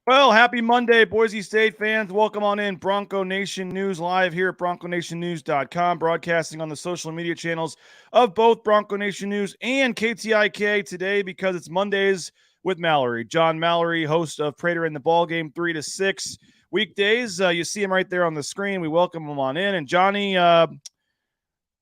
Well, happy Monday, Boise State fans. Welcome on in. Bronco Nation News live here at BroncoNationNews.com, broadcasting on the social media channels of both Bronco Nation News and KTIK today because it's Mondays with Mallory. John Mallory, host of Prater in the Ballgame, 3 to 6 weekdays. You see him right there on the screen. We welcome him on in. And Johnny,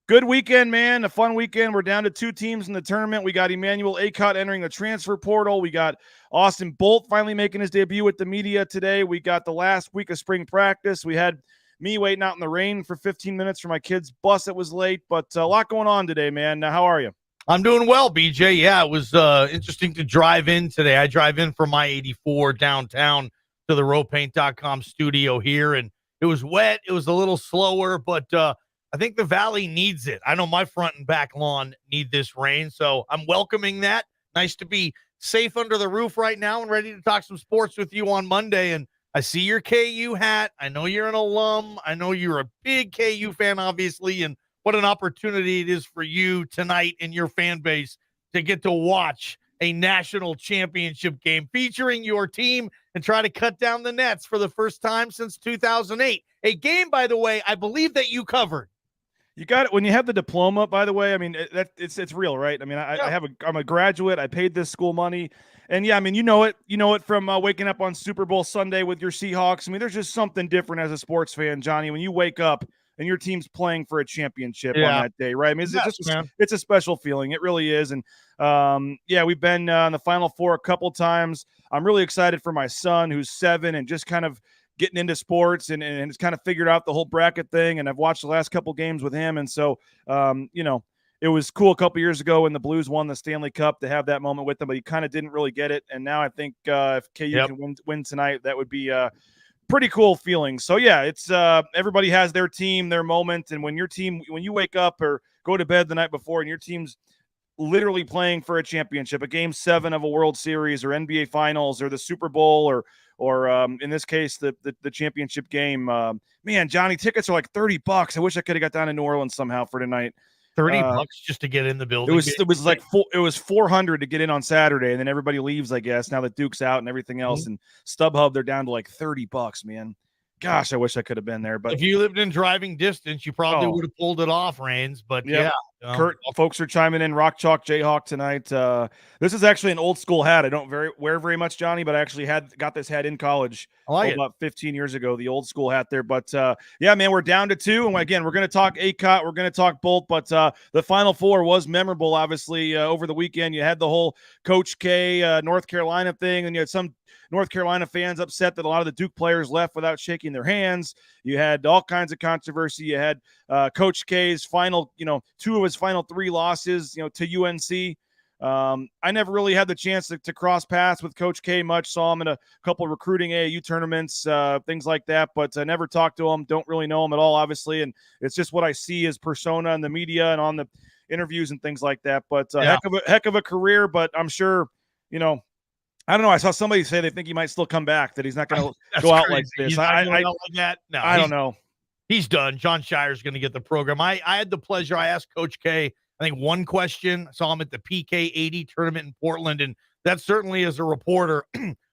good weekend, man. A fun weekend. We're down to 2 teams in the tournament. We got Emmanuel Akot entering the transfer portal. We got Austin Bolt finally making his debut with the media today. We got the last week of spring practice. We had me waiting out in the rain for 15 minutes for my kid's bus that was late. But a lot going on today, man. Now, how are you? I'm doing well, BJ. Yeah, it was interesting to drive in today. I drive in from I-84 downtown to the RowPaint.com studio here, and it was wet. It was a little slower, but I think the Valley needs it. I know my front and back lawn need this rain, so I'm welcoming that. Nice to be safe under the roof right now and ready to talk some sports with you on Monday. And I see your KU hat. I know you're an alum. I know you're a big KU fan, obviously, and what an opportunity it is for you tonight and your fan base to get to watch a national championship game featuring your team and try to cut down the nets for the first time since 2008. A game, by the way, I believe that you covered. You got it when you have the diploma, by the way. I mean, it's real, right? I mean, I'm a graduate. I paid this school money, and yeah, I mean, you know it from waking up on Super Bowl Sunday with your Seahawks. I mean, there's just something different as a sports fan, Johnny, when you wake up and your team's playing for a championship on that day, right? I mean, it's a special feeling. It really is, and we've been in the Final Four a couple times. I'm really excited for my son, who's 7, and just kind of getting into sports and has kind of figured out the whole bracket thing. And I've watched the last couple games with him. And so, it was cool a couple years ago when the Blues won the Stanley Cup to have that moment with them, but he kind of didn't really get it. And now I think if KU can win tonight, that would be pretty cool feeling. So yeah, it's everybody has their team, their moment. And when you wake up or go to bed the night before and your team's literally playing for a championship, a game 7 of a World Series or NBA Finals or the Super Bowl or in this case, the championship game. Man, Johnny, tickets are like $30. I wish I could have got down to New Orleans somehow for tonight. $30 just to get in the building. It was 400 to get in on Saturday, and then everybody leaves, I guess, now that Duke's out and everything else. Mm-hmm. And StubHub, they're down to like $30, man. Gosh, I wish I could have been there. But if you lived in driving distance, you probably would have pulled it off, Rains. But Kurt, folks are chiming in. Rock Chalk Jayhawk tonight. This is actually an old school hat. I don't wear very much, Johnny, but I actually got this hat in college about 15 years ago. The old school hat there. But man, we're down to 2, and again, we're going to talk Akot. We're going to talk Bolt. But the Final Four was memorable. Obviously, over the weekend, you had the whole Coach K North Carolina thing, and you had some North Carolina fans upset that a lot of the Duke players left without shaking their hands. You had all kinds of controversy. You had Coach K's final, 2 of his final 3 losses, to UNC. I never really had the chance to cross paths with Coach K much. Saw him in a couple of recruiting AAU tournaments, things like that, but I never talked to him. Don't really know him at all, obviously, and it's just what I see as persona in the media and on the interviews and things like that. But heck of a career, but I'm sure, I don't know. I saw somebody say they think he might still come back, that he's not going to go out like this. I don't know. He's done. John Shire's going to get the program. I had the pleasure. I asked Coach K, I think, one question. I saw him at the PK 80 tournament in Portland, and that certainly, as a reporter,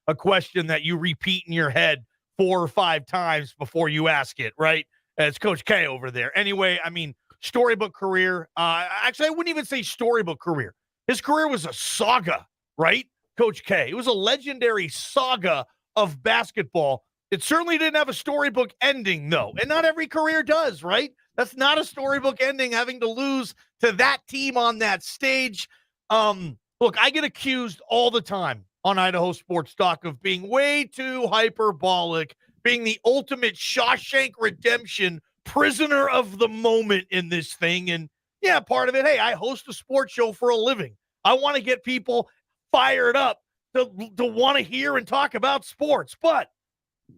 a question that you repeat in your head 4 or 5 times before you ask it, right? It's Coach K over there. Anyway, I mean, storybook career. Actually, I wouldn't even say storybook career. His career was a saga, right? Coach K. It was a legendary saga of basketball. It certainly didn't have a storybook ending, though. And not every career does, right? That's not a storybook ending, having to lose to that team on that stage. Look, I get accused all the time on Idaho Sports Talk of being way too hyperbolic, being the ultimate Shawshank Redemption prisoner of the moment in this thing. And yeah, part of it, hey, I host a sports show for a living. I want to get people fired up to want to hear and talk about sports. But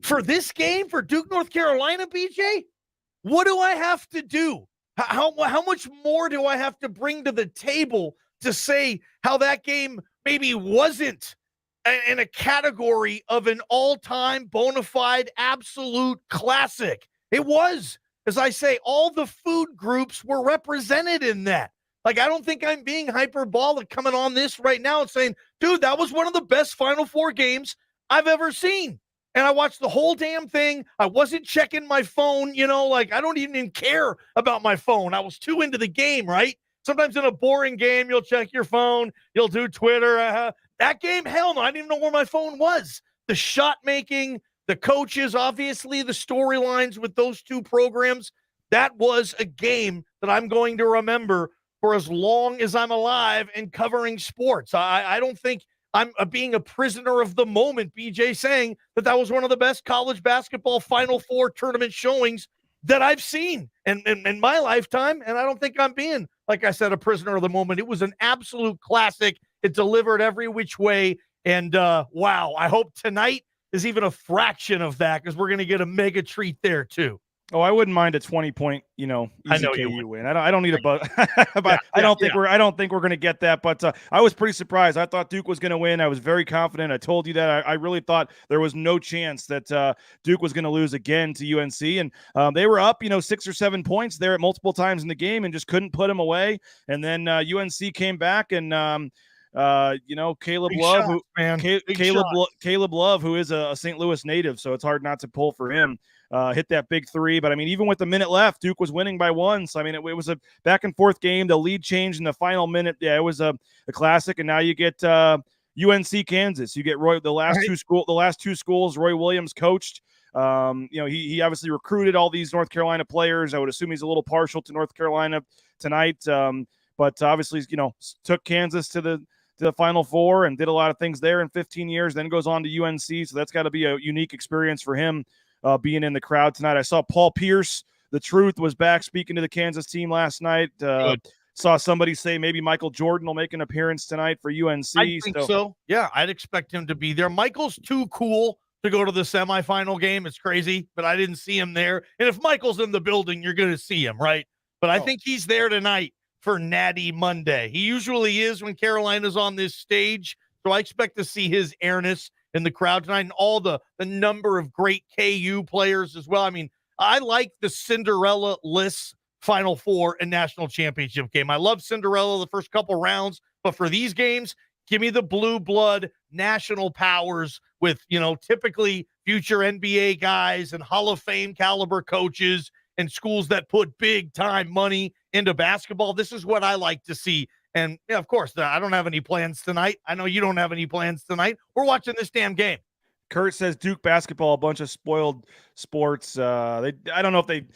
for this game, for Duke, North Carolina, BJ, what do I have to do? How much more do I have to bring to the table to say how that game maybe wasn't in a category of an all-time bona fide absolute classic? It was, as I say, all the food groups were represented in that. Like, I don't think I'm being hyperbolic coming on this right now and saying, dude, that was one of the best Final Four games I've ever seen. and I watched the whole damn thing. I wasn't checking my phone, like I don't even care about my phone. I was too into the game, right? Sometimes in a boring game, you'll check your phone, you'll do Twitter. That game, hell no, I didn't even know where my phone was. The shot making, the coaches, obviously the storylines with those two programs, that was a game that I'm going to remember for as long as I'm alive and covering sports. I don't think I'm being a prisoner of the moment, BJ, saying that was one of the best college basketball Final Four tournament showings that I've seen in my lifetime. And I don't think I'm being, like I said, a prisoner of the moment. It was an absolute classic. It delivered every which way. And wow, I hope tonight is even a fraction of that, because we're going to get a mega treat there too. Oh, I wouldn't mind a 20-point, easy KU win. I don't need a but, but I don't think we're going to get that. But I was pretty surprised. I thought Duke was going to win. I was very confident. I told you that. I really thought there was no chance that Duke was going to lose again to UNC, and they were up, 6 or 7 points there at multiple times in the game and just couldn't put them away. And then UNC came back and. Caleb Love, Caleb Love, who is a St. Louis native, so it's hard not to pull for him. Hit that big three, but I mean, even with a minute left, Duke was winning by 1. So I mean, it was a back and forth game. The lead changed in the final minute. Yeah, it was a classic. And now you get UNC Kansas. You get the last two schools Roy Williams coached. He obviously recruited all these North Carolina players. I would assume he's a little partial to North Carolina tonight, but obviously, took Kansas to the Final Four and did a lot of things there in 15 years, then goes on to UNC. So that's got to be a unique experience for him being in the crowd tonight. I saw Paul Pierce, the Truth, was back speaking to the Kansas team last night. Saw somebody say maybe Michael Jordan will make an appearance tonight for UNC. I think so. Yeah, I'd expect him to be there. Michael's too cool to go to the semifinal game. It's crazy, but I didn't see him there. And if Michael's in the building, you're going to see him, right? But I think he's there tonight for Natty Monday. He usually is when Carolina's on this stage. So I expect to see his airness in the crowd tonight, and all the number of great KU players as well. I mean, I like the Cinderella-less Final Four and national championship game. I love Cinderella the first couple rounds, but for these games, give me the blue blood national powers with, typically future NBA guys and Hall of Fame caliber coaches and schools that put big time money into basketball. This is what I like to see. And yeah, of course, I don't have any plans tonight. I know you don't have any plans tonight. We're watching this damn game. Kurt says Duke basketball, a bunch of spoiled sports. I don't know if they,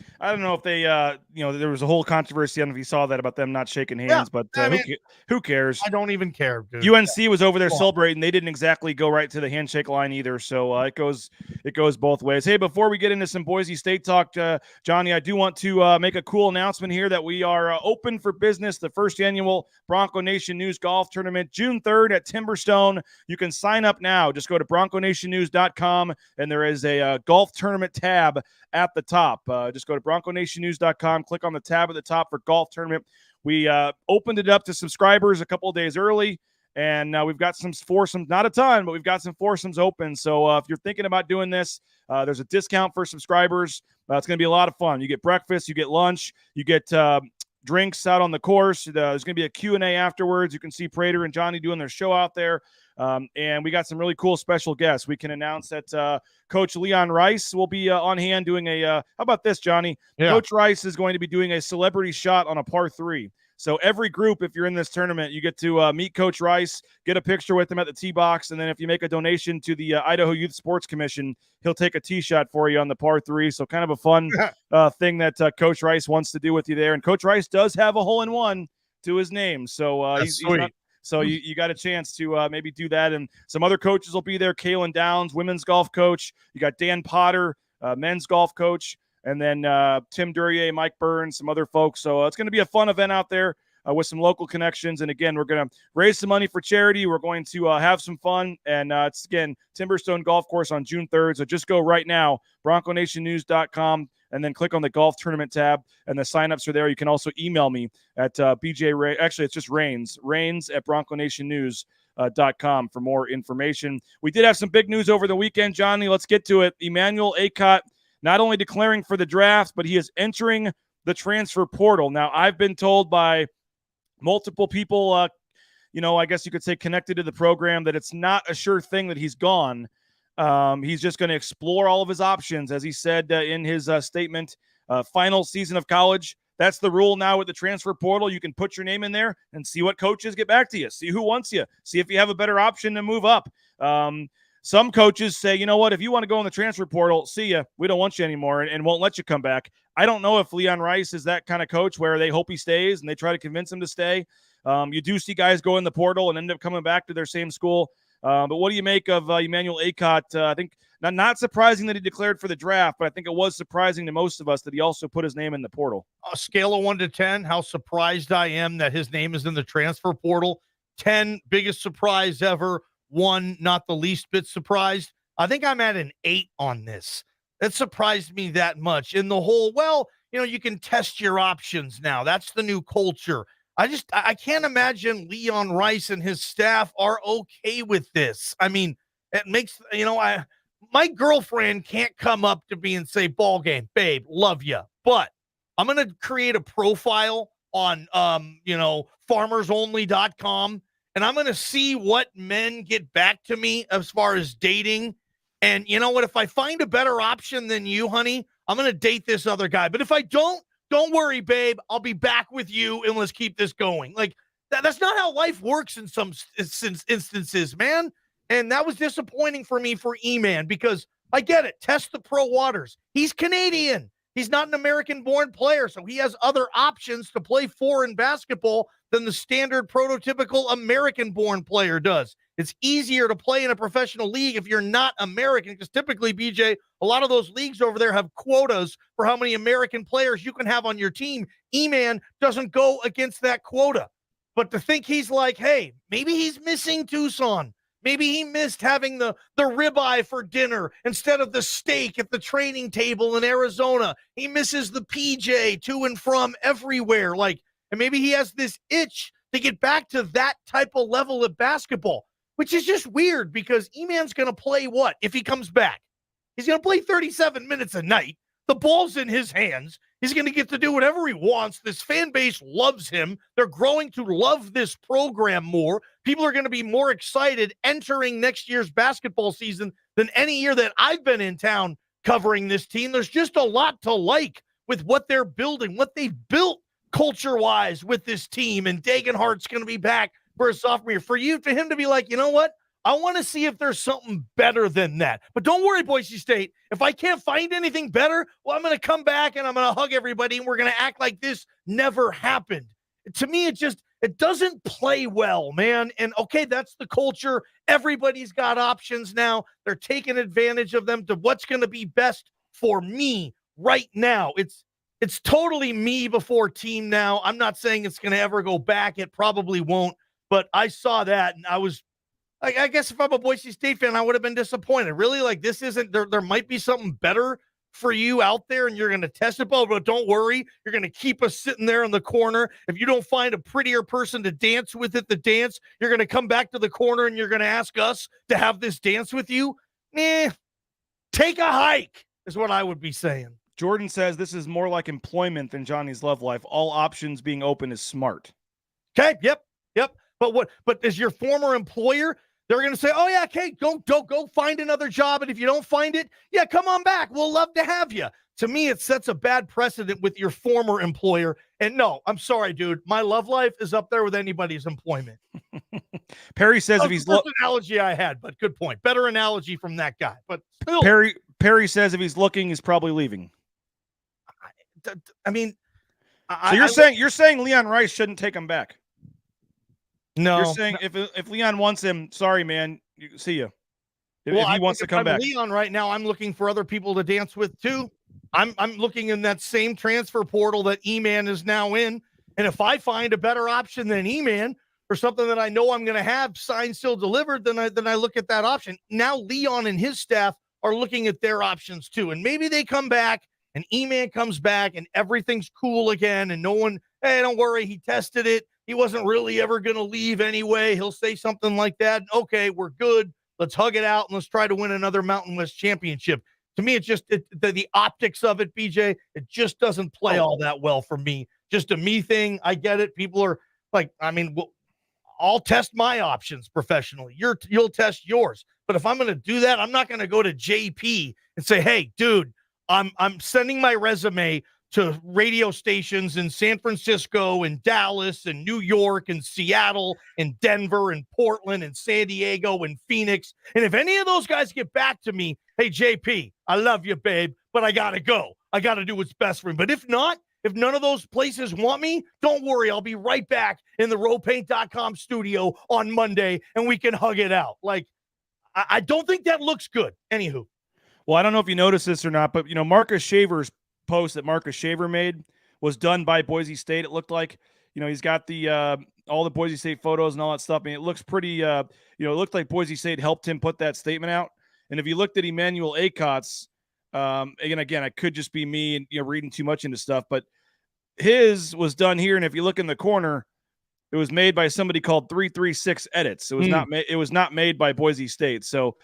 there was a whole controversy. I don't know if you saw that about them not shaking hands, but who cares? I don't even care, dude. UNC was over there celebrating. They didn't exactly go right to the handshake line either. So it goes both ways. Hey, before we get into some Boise State talk, Johnny, I do want to make a cool announcement here that we are open for business. The first annual Bronco Nation News Golf Tournament, June 3rd at Timberstone. You can sign up now. Just go to BroncoNationNews.com, and there is a golf tournament tab at the top. Just go to BroncoNationNews.com, click on the tab at the top for golf tournament. We opened it up to subscribers a couple of days early, and we've got some foursomes, not a ton, but we've got some foursomes open. So if you're thinking about doing this, there's a discount for subscribers. It's going to be a lot of fun. You get breakfast, you get lunch, you get drinks out on the course. There's going to be a Q&A afterwards. You can see Prater and Johnny doing their show out there. And we got some really cool special guests. We can announce that Coach Leon Rice will be on hand doing how about this, Johnny? Yeah. Coach Rice is going to be doing a celebrity shot on a par 3. So every group, if you're in this tournament, you get to meet Coach Rice, get a picture with him at the tee box, and then if you make a donation to the Idaho Youth Sports Commission, he'll take a tee shot for you on the par 3. So kind of a fun thing that Coach Rice wants to do with you there. And Coach Rice does have a hole-in-one to his name. So he's not, so you got a chance to maybe do that. And some other coaches will be there. Kaylin Downs, women's golf coach. You got Dan Potter, men's golf coach. And then Tim Duryea, Mike Burns, some other folks. So it's going to be a fun event out there with some local connections. And, again, we're going to raise some money for charity. We're going to have some fun. And it's, again, Timberstone Golf Course on June 3rd. So just go right now, BroncoNationNews.com, and then click on the golf tournament tab. And the signups are there. You can also email me at BJ Ray. Actually, it's just Rains at BroncoNationNews.com for more information. We did have some big news over the weekend, Johnny. Let's get to it. Emmanuel Akot not only declaring for the draft, but he is entering the transfer portal. Now, I've been told by multiple people, I guess you could say connected to the program, that it's not a sure thing that he's gone. He's just going to explore all of his options, as he said in his statement. Final season of college. That's the rule now with the transfer portal. You can put your name in there and see what coaches get back to you. See who wants you. See if you have a better option to move up. Some coaches say, you know what, if you want to go in the transfer portal, see ya. We don't want you anymore and won't let you come back. I don't know if Leon Rice is that kind of coach where they hope he stays and they try to convince him to stay. You do see guys go in the portal and end up coming back to their same school. But what do you make of Emmanuel Akot? I think not surprising that he declared for the draft, but I think it was surprising to most of us that he also put his name in the portal. A scale of 1 to 10, how surprised I am that his name is in the transfer portal. 10, biggest surprise ever. 1, not the least bit surprised. I think I'm at an 8 on this. That surprised me that much. In the whole, well, you can test your options now. That's the new culture. I can't imagine Leon Rice and his staff are okay with this. I mean, it makes, my girlfriend can't come up to me and say, ball game, babe, love you. But I'm going to create a profile on, farmersonly.com, and I'm going to see what men get back to me as far as dating. And you know what? If I find a better option than you, honey, I'm going to date this other guy. But if I don't worry, babe. I'll be back with you, and let's keep this going. Like, that's not how life works in some instances, man. And that was disappointing for me for E-Man, because I get it. Test the pro waters. He's Canadian. He's not an American-born player, so he has other options to play for in basketball than the standard prototypical American-born player does. It's easier to play in a professional league if you're not American, because typically, BJ, a lot of those leagues over there have quotas for how many American players you can have on your team. E-Man doesn't go against that quota. But to think he's like, hey, maybe he's missing Tucson. Maybe he missed having the ribeye for dinner instead of the steak at the training table in Arizona. He misses the PJ to and from everywhere. And maybe he has this itch to get back to that type of level of basketball, which is just weird, because E-Man's going to play what if he comes back? He's going to play 37 minutes a night. The ball's in his hands. He's going to get to do whatever he wants. This fan base loves him. They're growing to love this program more. People are going to be more excited entering next year's basketball season than any year that I've been in town covering this team. There's just a lot to like with what they're building, what they've built culture-wise with this team. And Dagenhart's going to be back for a sophomore year. For him to be like, you know what? I want to see if there's something better than that. But don't worry, Boise State. If I can't find anything better, well, I'm going to come back and I'm going to hug everybody, and we're going to act like this never happened. To me, it doesn't play well, man. And okay, that's the culture. Everybody's got options now. They're taking advantage of them to what's going to be best for me right now. It's totally me before team now. I'm not saying it's going to ever go back. It probably won't. But I saw that, and I guess if I'm a Boise State fan, I would have been disappointed. Really, this isn't there. There might be something better for you out there, and you're going to test it. But don't worry, you're going to keep us sitting there in the corner. If you don't find a prettier person to dance with at the dance, you're going to come back to the corner and you're going to ask us to have this dance with you. Take a hike is what I would be saying. Jordan says this is more like employment than Johnny's love life. All options being open is smart. Okay. Yep. But as your former employer, they're going to say, oh, yeah, okay, go find another job. And if you don't find it, yeah, come on back. We'll love to have you. To me, it sets a bad precedent with your former employer. And no, I'm sorry, dude. My love life is up there with anybody's employment. Perry says if he's analogy I had, but good point. Better analogy from that guy. But still, Perry says if he's looking, he's probably leaving. I mean, so you're saying Leon Rice shouldn't take him back? No, you're saying if Leon wants him, sorry, man, see you. If he wants to come back, Leon right now, I'm looking for other people to dance with too. I'm looking in that same transfer portal that E-Man is now in, and if I find a better option than E-Man or something that I know I'm going to have signed, still delivered, then I look at that option. Now Leon and his staff are looking at their options too, and maybe they come back and E-Man comes back and everything's cool again, and no one, hey, don't worry, he tested it. He wasn't really ever going to leave anyway. He'll say something like that. Okay, we're good. Let's hug it out and let's try to win another Mountain West championship. To me, it's just the optics of it, BJ. It just doesn't play all that well for me. Just a me thing. I get it. People are like, I'll test my options professionally. You'll test yours. But if I'm going to do that, I'm not going to go to JP and say, hey, dude, I'm sending my resume to radio stations in San Francisco and Dallas and New York and Seattle and Denver and Portland and San Diego and Phoenix. And if any of those guys get back to me, hey, JP, I love you, babe, but I got to go. I got to do what's best for me. But if not, if none of those places want me, don't worry. I'll be right back in the rowpaint.com studio on Monday and we can hug it out. Like, I don't think that looks good. Anywho. Well, I don't know if you noticed this or not, but, Marcus Shaver's post that Marcus Shaver made was done by Boise State. It looked like, he's got the all the Boise State photos and all that stuff. I mean, it looks pretty, it looked like Boise State helped him put that statement out. And if you looked at Emmanuel Akot's, again, it could just be me and, reading too much into stuff, but his was done here. And if you look in the corner, it was made by somebody called 336 Edits. It was not made by Boise State. So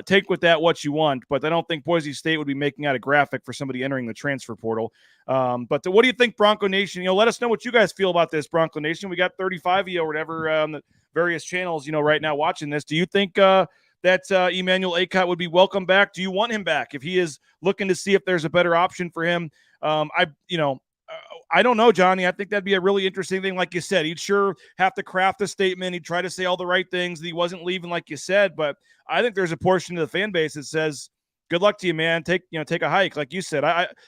take with that what you want, but I don't think Boise State would be making out a graphic for somebody entering the transfer portal. But what do you think, Bronco Nation? Let us know what you guys feel about this, Bronco Nation. We got 35 of you or whatever on the various channels, right now watching this. Do you think that Emmanuel Akot would be welcome back? Do you want him back if he is looking to see if there's a better option for him? I don't know, Johnny. I think that'd be a really interesting thing. Like you said, he'd sure have to craft a statement. He'd try to say all the right things. That he wasn't leaving, like you said. But I think there's a portion of the fan base that says, "Good luck to you, man. Take a hike." Like you said,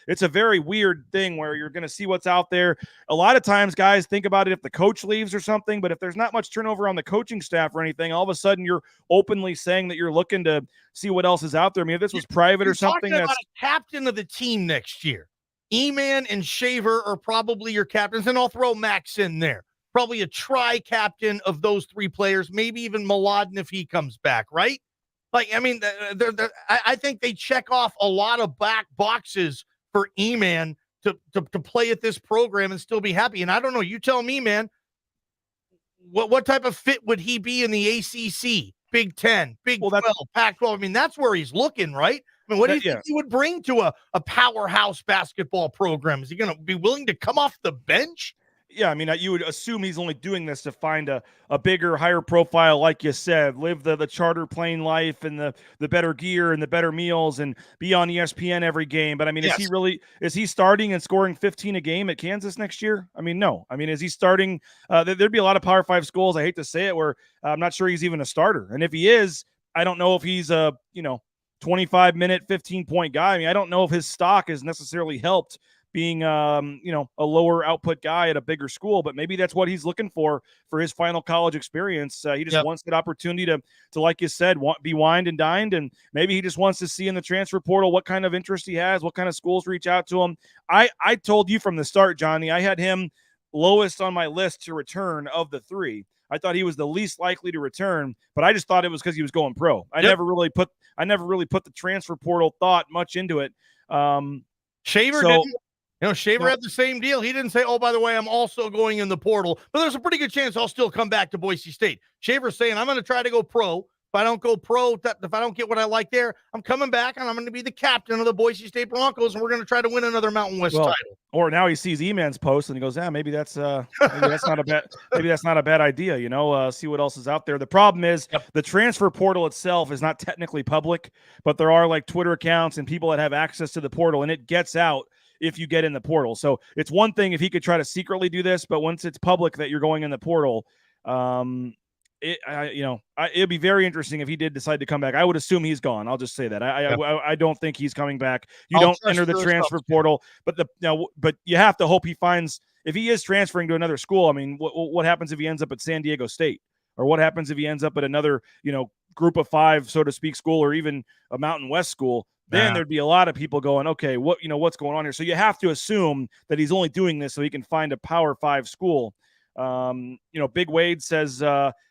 it's a very weird thing where you're going to see what's out there. A lot of times, guys think about it if the coach leaves or something. But if there's not much turnover on the coaching staff or anything, all of a sudden you're openly saying that you're looking to see what else is out there. I mean, if this was private or something, that's a captain of the team next year. E-Man and Shaver are probably your captains, and I'll throw Max in there. Probably a tri-captain of those three players, maybe even Mladen if he comes back, right? Like, I mean, I think they check off a lot of back boxes for E-Man to play at this program and still be happy. And I don't know, you tell me, man, what type of fit would he be in the ACC, Big 10, Big 12, Pac-12? I mean, that's where he's looking, right? I mean, what do you think he would bring to a powerhouse basketball program? Is he going to be willing to come off the bench? Yeah, I mean, you would assume he's only doing this to find a bigger, higher profile, like you said, live the charter plane life and the better gear and the better meals and be on ESPN every game. But I mean, is he starting and scoring 15 a game at Kansas next year? I mean, no. I mean, is he starting? There'd be a lot of Power 5 schools, I hate to say it, where I'm not sure he's even a starter. And if he is, I don't know if he's a, 25-minute, 15-point guy. I mean, I don't know if his stock is necessarily helped being, a lower output guy at a bigger school, but maybe that's what he's looking for his final college experience. He just wants that opportunity to, like you said, be wined and dined. And maybe he just wants to see in the transfer portal what kind of interest he has, what kind of schools reach out to him. I told you from the start, Johnny, I had him lowest on my list to return of the three. I thought he was the least likely to return, but I just thought it was because he was going pro. I never really put the transfer portal thought much into it. Shaver didn't. Shaver had the same deal. He didn't say, "Oh, by the way, I'm also going in the portal," but there's a pretty good chance I'll still come back to Boise State. Shaver's saying, "I'm going to try to go pro. If I don't go pro, if I don't get what I like there, I'm coming back and I'm going to be the captain of the Boise State Broncos, and we're going to try to win another Mountain West title." Or now he sees E-Man's post and he goes, maybe that's not a bad idea. See what else is out there. The problem is the transfer portal itself is not technically public, but there are like Twitter accounts and people that have access to the portal, and it gets out if you get in the portal. So it's one thing if he could try to secretly do this, but once it's public that you're going in the portal, it'd be very interesting if he did decide to come back. I would assume he's gone. I'll just say that. I don't think he's coming back. You don't enter the transfer portal, but you have to hope he finds, if he is transferring to another school. I mean, what happens if he ends up at San Diego State, or what happens if he ends up at another, group of five, so to speak, school, or even a Mountain West school? Then there'd be a lot of people going, okay, what's going on here? So you have to assume that he's only doing this so he can find a Power 5 school. Big Wade says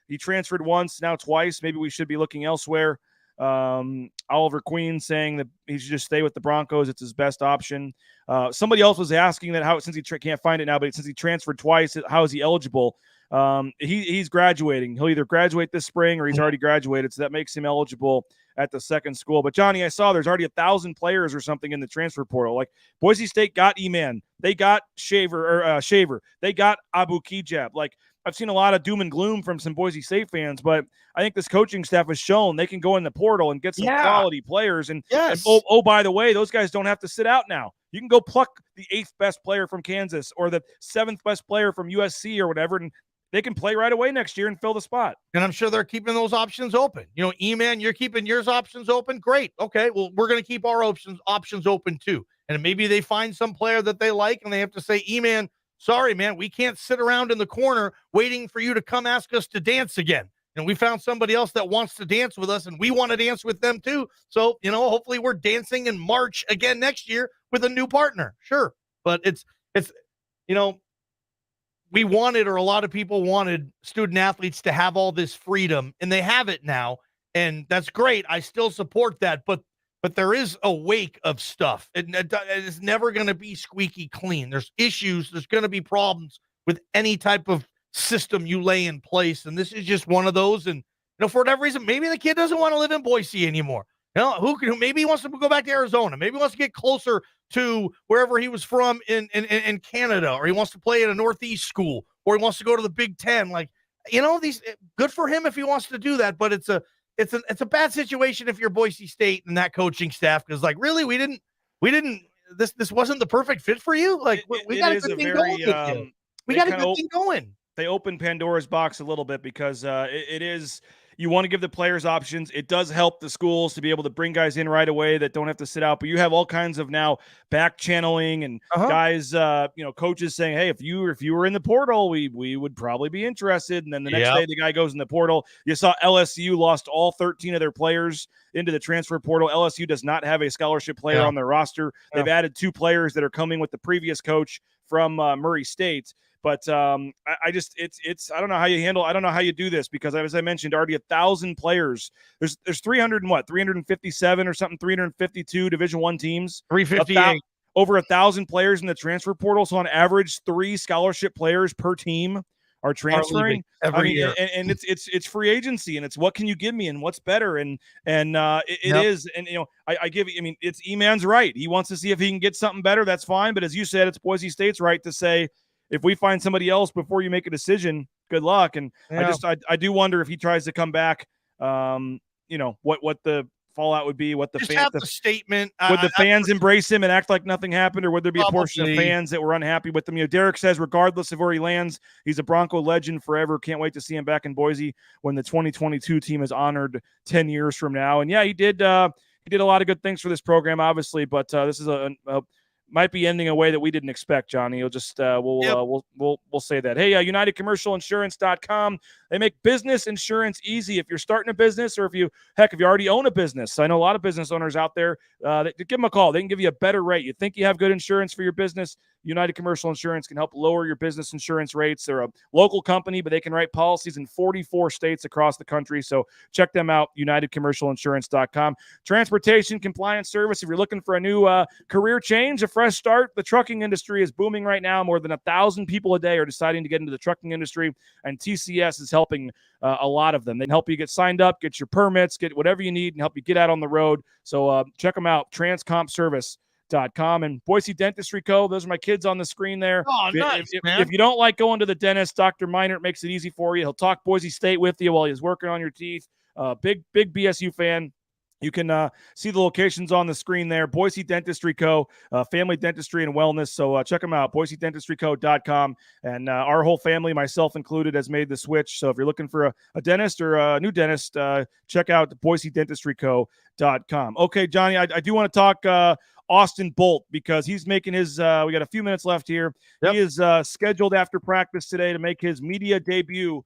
he transferred once, now twice. Maybe we should be looking elsewhere. Oliver Queen saying that he should just stay with the Broncos. It's his best option. Somebody else was asking that since he can't find it now, but since he transferred twice, how is he eligible? He's graduating. He'll either graduate this spring or he's already graduated, so that makes him eligible at the second school. But Johnny, I saw there's already 1,000 players or something in the transfer portal. Like Boise State got Eman, they got Shaver, they got Abu Kijab. Like I've seen a lot of doom and gloom from some Boise State fans, but I think this coaching staff has shown they can go in the portal and get some quality players. And oh, by the way, those guys don't have to sit out now. You can go pluck the 8th best player from Kansas or the 7th best player from USC or whatever, and they can play right away next year and fill the spot. And I'm sure they're keeping those options open. You know, E-Man, you're keeping yours options open. Great. Okay. Well, we're going to keep our options open too. And maybe they find some player that they like and they have to say, E-Man, sorry, man, we can't sit around in the corner waiting for you to come ask us to dance again. And we found somebody else that wants to dance with us and we want to dance with them too. So, you know, hopefully we're dancing in March again next year with a new partner. Sure. But it's, you know, we wanted, or a lot of people wanted, student athletes to have all this freedom, and they have it now, and that's great. I still support that, but there is a wake of stuff. It is never going to be squeaky clean. There's issues. There's going to be problems with any type of system you lay in place, and this is just one of those. And you know, for whatever reason, maybe the kid doesn't want to live in Boise anymore. You know, maybe he wants to go back to Arizona. Maybe he wants to get closer to wherever he was from in Canada, or he wants to play at a Northeast school, or he wants to go to the Big Ten. Like, you know, good for him if he wants to do that, but it's a bad situation if you're Boise State and that coaching staff, because like, really, this wasn't the perfect fit for you. Like, we got a good thing going with you. We got a good thing going. They opened Pandora's box a little bit because it is. You want to give the players options. It does help the schools to be able to bring guys in right away that don't have to sit out. But you have all kinds of now back channeling and guys, coaches saying, hey, if you were in the portal, we would probably be interested. And then the next day the guy goes in the portal. You saw LSU lost all 13 of their players into the transfer portal. LSU does not have a scholarship player on their roster. They've added 2 players that are coming with the previous coach from Murray State. But I don't know how you handle. I don't know how you do this because, as I mentioned, already 1,000 players. There's 357 or something, 352 Division I teams. 358. Over 1,000 players in the transfer portal. So on average, 3 scholarship players per team are transferring every year. And it's free agency, and it's what can you give me and what's better, and it is. And it's E-Man's right. He wants to see if he can get something better. That's fine. But as you said, it's Boise State's right to say, if we find somebody else before you make a decision, good luck. And I do wonder if he tries to come back, what the fallout would be, what the statement. Would the fans embrace him and act like nothing happened, or would there be a portion of fans that were unhappy with him? Derek says, regardless of where he lands, he's a Bronco legend forever. Can't wait to see him back in Boise when the 2022 team is honored 10 years from now. And he did a lot of good things for this program, obviously, but this is a might be ending a way that we didn't expect, Johnny. You'll just we'll say that. Hey, UnitedCommercialInsurance.com. They make business insurance easy. If you're starting a business, or if you already own a business. I know a lot of business owners out there. Give them a call. They can give you a better rate. You think you have good insurance for your business? United Commercial Insurance can help lower your business insurance rates. They're a local company, but they can write policies in 44 states across the country. So check them out, UnitedCommercialInsurance.com. Transportation compliance service. If you're looking for a new career change, a fresh start, the trucking industry is booming right now. More than 1,000 people a day are deciding to get into the trucking industry, and TCS is helping a lot of them. They can help you get signed up, get your permits, get whatever you need, and help you get out on the road. So check them out, transcompservice.com. And Boise Dentistry Co. Those are my kids on the screen there. Oh, nice, man. If you don't like going to the dentist, Dr. Meinert makes it easy for you. He'll talk Boise State with you while he's working on your teeth. Big BSU fan. You can see the locations on the screen there. Boise Dentistry Co., family dentistry and wellness. So check them out, BoiseDentistryCo.com. And our whole family, myself included, has made the switch. So if you're looking for a dentist or a new dentist, check out BoiseDentistryCo.com. Okay, Johnny, I do want to talk Austin Bolt, because he's making his we got a few minutes left here. Yep. He is scheduled after practice today to make his media debut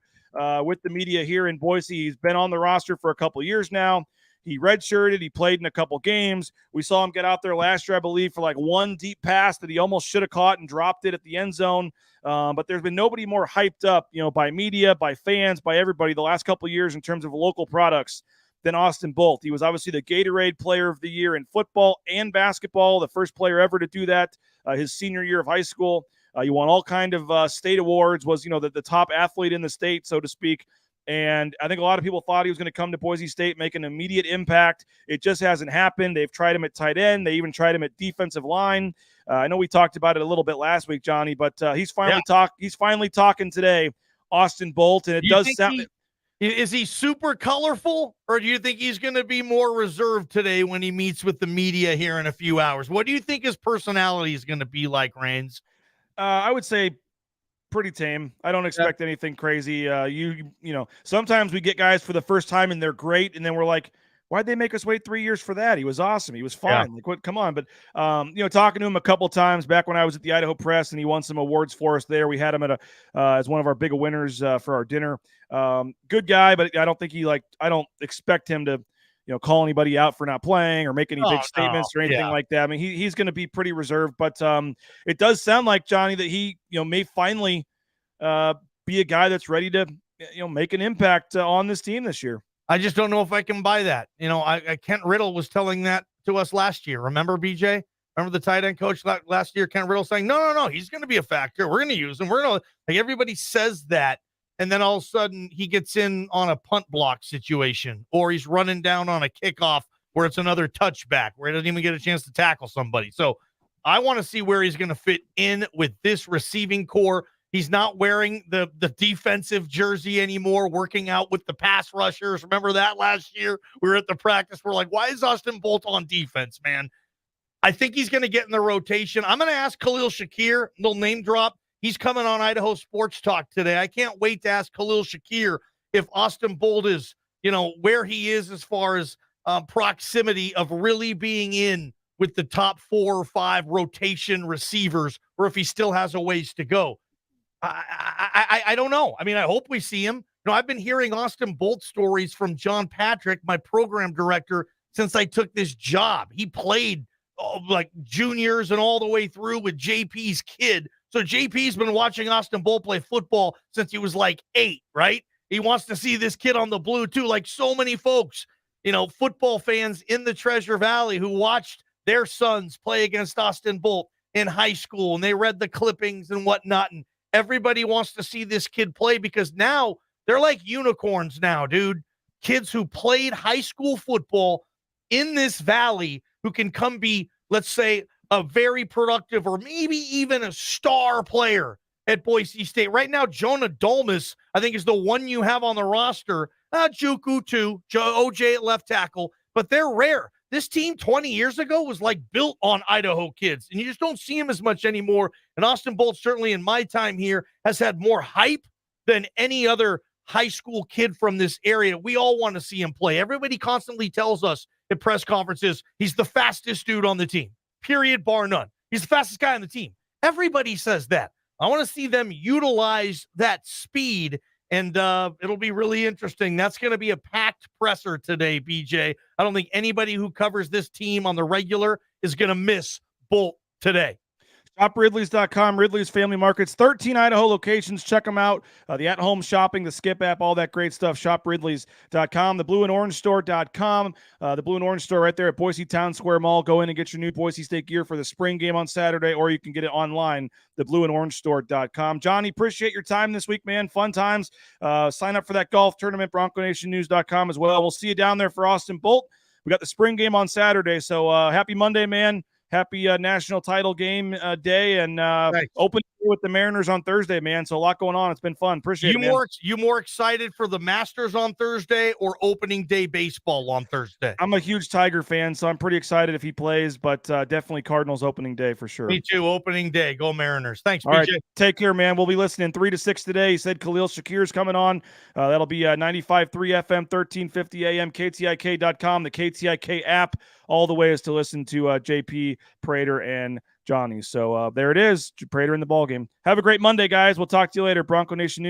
with the media here in Boise. He's been on the roster for a couple years now. He redshirted. He played in a couple games. We saw him get out there last year, I believe, for like one deep pass that he almost should have caught and dropped it at the end zone. But there's been nobody more hyped up, by media, by fans, by everybody the last couple of years in terms of local products than Austin Bolt. He was obviously the Gatorade Player of the Year in football and basketball, the first player ever to do that his senior year of high school. You won all kind of state awards, was, the top athlete in the state, so to speak. And I think a lot of people thought he was going to come to Boise State, make an immediate impact. It just hasn't happened. They've tried him at tight end. They even tried him at defensive line. I know we talked about it a little bit last week, Johnny, but he's finally talking today, Austin Bolt, and it does sound. Is he super colorful, or do you think he's going to be more reserved today when he meets with the media here in a few hours? What do you think his personality is going to be like, Raines? I would say pretty tame. I don't expect anything crazy. Sometimes we get guys for the first time and they're great, and then we're like, why'd they make us wait 3 years for that? He was awesome. He was fine. Yeah. Like, what? Come on. But talking to him a couple times back when I was at the Idaho Press, and he won some awards for us there. We had him at as one of our big winners for our dinner. Good guy, but I don't expect him to call anybody out for not playing or make any big statements or anything like that. I mean, he's going to be pretty reserved, but it does sound like, Johnny, that he may finally be a guy that's ready to make an impact on this team this year. I just don't know if I can buy that. Kent Riddle was telling that to us last year. Remember, BJ? Remember the tight end coach last year, Kent Riddle, saying, no, he's going to be a factor. We're going to use him. Everybody says that. And then all of a sudden he gets in on a punt block situation, or he's running down on a kickoff where it's another touchback where he doesn't even get a chance to tackle somebody. So I want to see where he's going to fit in with this receiving core. He's not wearing the defensive jersey anymore, working out with the pass rushers. Remember that last year? We were at the practice. We're like, why is Austin Bolt on defense, man? I think he's going to get in the rotation. I'm going to ask Khalil Shakir, little name drop. He's coming on Idaho Sports Talk today. I can't wait to ask Khalil Shakir if Austin Bolt is, where he is as far as proximity of really being in with the top 4 or 5 rotation receivers, or if he still has a ways to go. I don't know. I mean, I hope we see him. I've been hearing Austin Bolt stories from John Patrick, my program director, since I took this job. He played like juniors and all the way through with JP's kid. So JP's been watching Austin Bolt play football since he was like 8, right? He wants to see this kid on the blue too, like so many folks, football fans in the Treasure Valley who watched their sons play against Austin Bolt in high school, and they read the clippings and whatnot, and everybody wants to see this kid play because now they're like unicorns now, dude. Kids who played high school football in this valley who can come be, let's say, a very productive or maybe even a star player at Boise State. Right now, Jonah Dolmas, I think, is the one you have on the roster. Juku, too. OJ at left tackle. But they're rare. This team 20 years ago was like built on Idaho kids, and you just don't see him as much anymore. And Austin Bolt, certainly in my time here, has had more hype than any other high school kid from this area. We all want to see him play. Everybody constantly tells us at press conferences he's the fastest dude on the team, period, bar none. He's the fastest guy on the team. Everybody says that. I want to see them utilize that speed, and it'll be really interesting. That's going to be a packed presser today, BJ. I don't think anybody who covers this team on the regular is going to miss Bolt today. ShopRidleys.com, Ridley's Family Markets, 13 Idaho locations. Check them out. The at-home shopping, the Skip app, all that great stuff. ShopRidleys.com, the Blue and Orange Store.com, the Blue and Orange Store right there at Boise Town Square Mall. Go in and get your new Boise State gear for the spring game on Saturday, or you can get it online, the Blue and Orange Store.com. Johnny, appreciate your time this week, man. Fun times. Sign up for that golf tournament, BroncoNationNews.com as well. We'll see you down there for Austin Bolt. We got the spring game on Saturday, so happy Monday, man. Happy national title game day, and open with the Mariners on Thursday, man. So a lot going on. It's been fun. Appreciate it, man. You more excited for the Masters on Thursday or opening day baseball on Thursday? I'm a huge Tiger fan, so I'm pretty excited if he plays, but definitely Cardinals opening day for sure. Me too. Opening day. Go Mariners. Thanks, All BJ. right, take care, man. We'll be listening 3 to 6 today. He said Khalil Shakir's coming on. That'll be 95.3 FM, 1350 AM, KTIK.com, the KTIK app. All the ways to listen to JP, Prater, and Johnny. So there it is, Prater in the ballgame. Have a great Monday, guys. We'll talk to you later. Bronco Nation News.